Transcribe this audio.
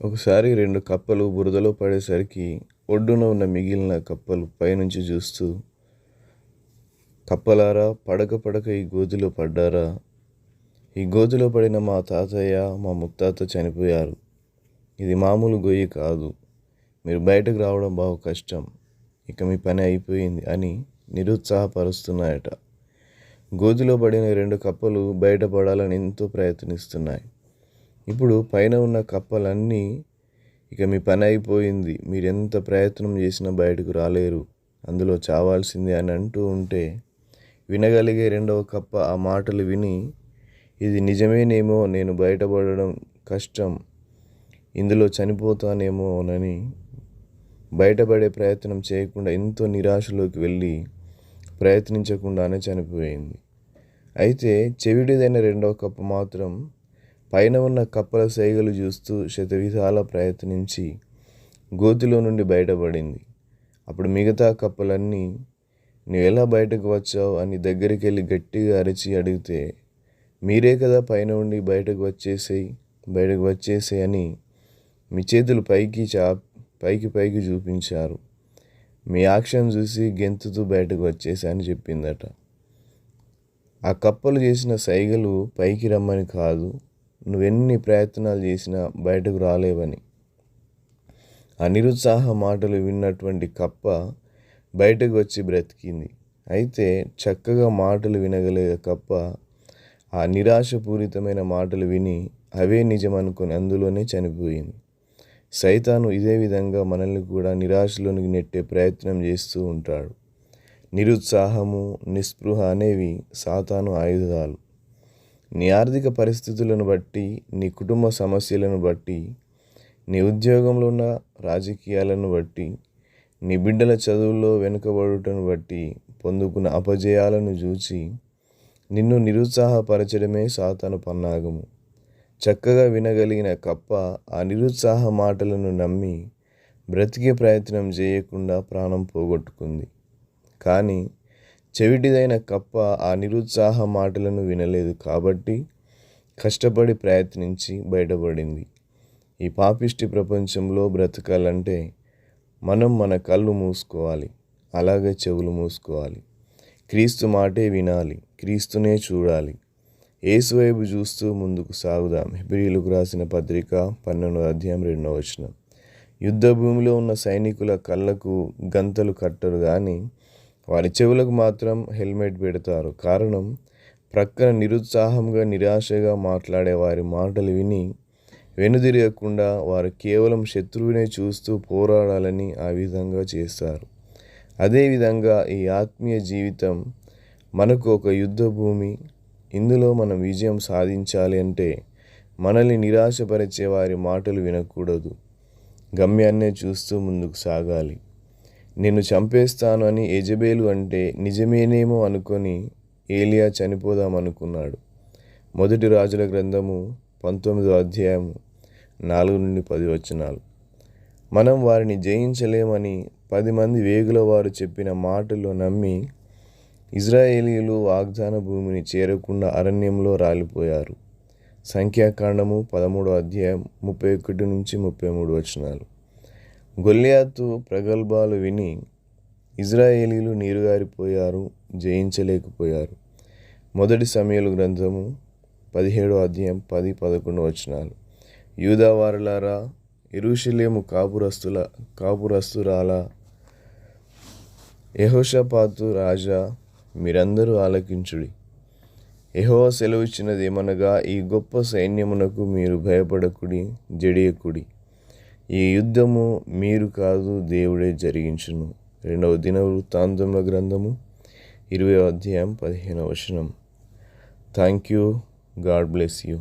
ఒకసారి 2 కప్పలు బురదలో పడేసరికి ఒడ్డున ఉన్న మిగిలిన కప్పలు పైనుంచి చూస్తూ, కప్పలారా పడక పడక ఈ గోతిలో పడ్డారా? ఈ గోతిలో పడిన మా తాతయ్య మా ముత్తాత చనిపోయారు. ఇది మామూలు గొయ్యి కాదు. మీరు బయటకు రావడం బాగా కష్టం. ఇక మీ పని అయిపోయింది అని నిరుత్సాహపరుస్తున్నాయట. గోతిలో పడిన 2 కప్పలు బయటపడాలని ఎంతో ప్రయత్నిస్తున్నాయి. ఇప్పుడు పైన ఉన్న కప్పలన్నీ ఇక మీ పని అయిపోయింది, మీరెంత ప్రయత్నం చేసినా బయటకు రాలేరు, అందులో చావాల్సిందే అని అంటూ ఉంటే వినగలిగే 2వ కప్ప ఆ మాటలు విని, ఇది నిజమేనేమో, నేను బయటపడడం కష్టం, ఇందులో చనిపోతానేమోనని బయటపడే ప్రయత్నం చేయకుండా ఎంతో నిరాశలోకి వెళ్ళి ప్రయత్నించకుండానే చనిపోయింది. అయితే చెవిటిదైన 2వ కప్ప మాత్రం పైన ఉన్న కప్పల సైగలు చూస్తూ శతవిధాలా ప్రయత్నించి గోతిలో నుండి బయటపడింది. అప్పుడు మిగతా కప్పలన్నీ నువ్వు ఎలా బయటకు వచ్చావు అని దగ్గరికి వెళ్ళి గట్టిగా అరిచి అడిగితే, మీరే కదా పైన ఉండి బయటకు వచ్చేసేయి అని మీ చేతులు పైకి చూపించారు. మీ యాక్షన్ చూసి గెంతుతూ బయటకు వచ్చేసా అని చెప్పిందట. ఆ కప్పలు చేసిన సైగలు పైకి రమ్మని కాదు, నువ్వెన్ని ప్రయత్నాలు చేసినా బయటకు రాలేవని. ఆ నిరుత్సాహ మాటలు విన్నటువంటి కప్ప బయటకు వచ్చి బ్రతికింది. అయితే చక్కగా మాటలు వినగలిగే కప్ప ఆ నిరాశపూరితమైన మాటలు విని అవే నిజమనుకొని అందులోనే చనిపోయింది. సైతాను ఇదే విధంగా మనల్ని కూడా నిరాశలోనికి నెట్టే ప్రయత్నం చేస్తూ ఉంటాడు. నిరుత్సాహము, నిస్పృహ అనేవి సాతాను ఆయుధాలు. నీ ఆర్థిక పరిస్థితులను బట్టి, నీ కుటుంబ సమస్యలను బట్టి, నీ ఉద్యోగంలో ఉన్న రాజకీయాలను బట్టి, నీ బిడ్డల చదువుల్లో వెనుకబడుటను బట్టి పొందుకున్న అపజయాలను చూచి నిన్ను నిరుత్సాహపరచడమే సాతాను పన్నాగము. చక్కగా వినగలిగిన కప్ప ఆ నిరుత్సాహ మాటలను నమ్మి బ్రతికే ప్రయత్నం చేయకుండా ప్రాణం పోగొట్టుకుంది. కానీ చెవిటిదైన కప్ప ఆ నిరుత్సాహ మాటలను వినలేదు కాబట్టి కష్టపడి ప్రయత్నించి బయటపడింది. ఈ పాపిష్టి ప్రపంచంలో బ్రతకాలంటే మనం మన కళ్ళు మూసుకోవాలి, అలాగే చెవులు మూసుకోవాలి. క్రీస్తు మాటే వినాలి, క్రీస్తునే చూడాలి. యేసు వైపు చూస్తూ ముందుకు సాగుదాం. హెబ్రీయులకు రాసిన పత్రిక 12వ అధ్యాయం 2వ వచనం. యుద్ధ భూమిలో ఉన్న సైనికుల కళ్ళకు గంతలు కట్టరు కానీ వారి చెవులకు మాత్రం హెల్మెట్ పెడతారు. కారణం, ప్రక్కన నిరుత్సాహంగా నిరాశగా మాట్లాడే వారి మాటలు విని వెనుదిరగకుండా వారు కేవలం శత్రువునే చూస్తూ పోరాడాలని ఆ విధంగా చేస్తారు. అదేవిధంగా ఈ ఆత్మీయ జీవితం మనకు ఒక యుద్ధ భూమి. ఇందులో మనం విజయం సాధించాలి అంటే మనల్ని నిరాశపరిచే వారి మాటలు వినకూడదు. గమ్యాన్నే చూస్తూ ముందుకు సాగాలి. నిన్ను చంపేస్తాను అని యెజెబెలు అంటే నిజమేనేమో అనుకొని ఏలియా చనిపోదామనుకున్నాడు. 1 రాజుల గ్రంథము 19వ అధ్యాయం 4-10 వచనాలు. మనం వారిని జయించలేమని 10 మంది వేగుల వారు చెప్పిన మాటలు నమ్మి ఇజ్రాయేలీయులు వాగ్దాన భూమిని చేరకుండా అరణ్యంలో రాలిపోయారు. సంఖ్యాకాండము 13వ అధ్యాయం 31-33 వచనాలు. గొల్లియాతు ప్రగల్భాలు విని ఇజ్రాయేలీలు నీరుగారిపోయారు, జయించలేకపోయారు. 1 సమూయేలు గ్రంథము 17వ అధ్యాయం 10-11 వచనాలు. యూదావారులారా, యెరూషలేము కాపురస్తురాలా, యెహోషాపాతు రాజా, మీరందరూ ఆలకించుడి. యెహోవా సెలవిచ్చినది ఏమనగా, ఈ గొప్ప సైన్యమునకు మీరు భయపడకుడి, జడియకుడి. ఈ యుద్ధము మీరు కాదు, దేవుడే జరిగించును. 2వ దినవృత్తాంతముల గ్రంథము 20వ అధ్యాయం 15వ వచనం. Thank you. God bless you.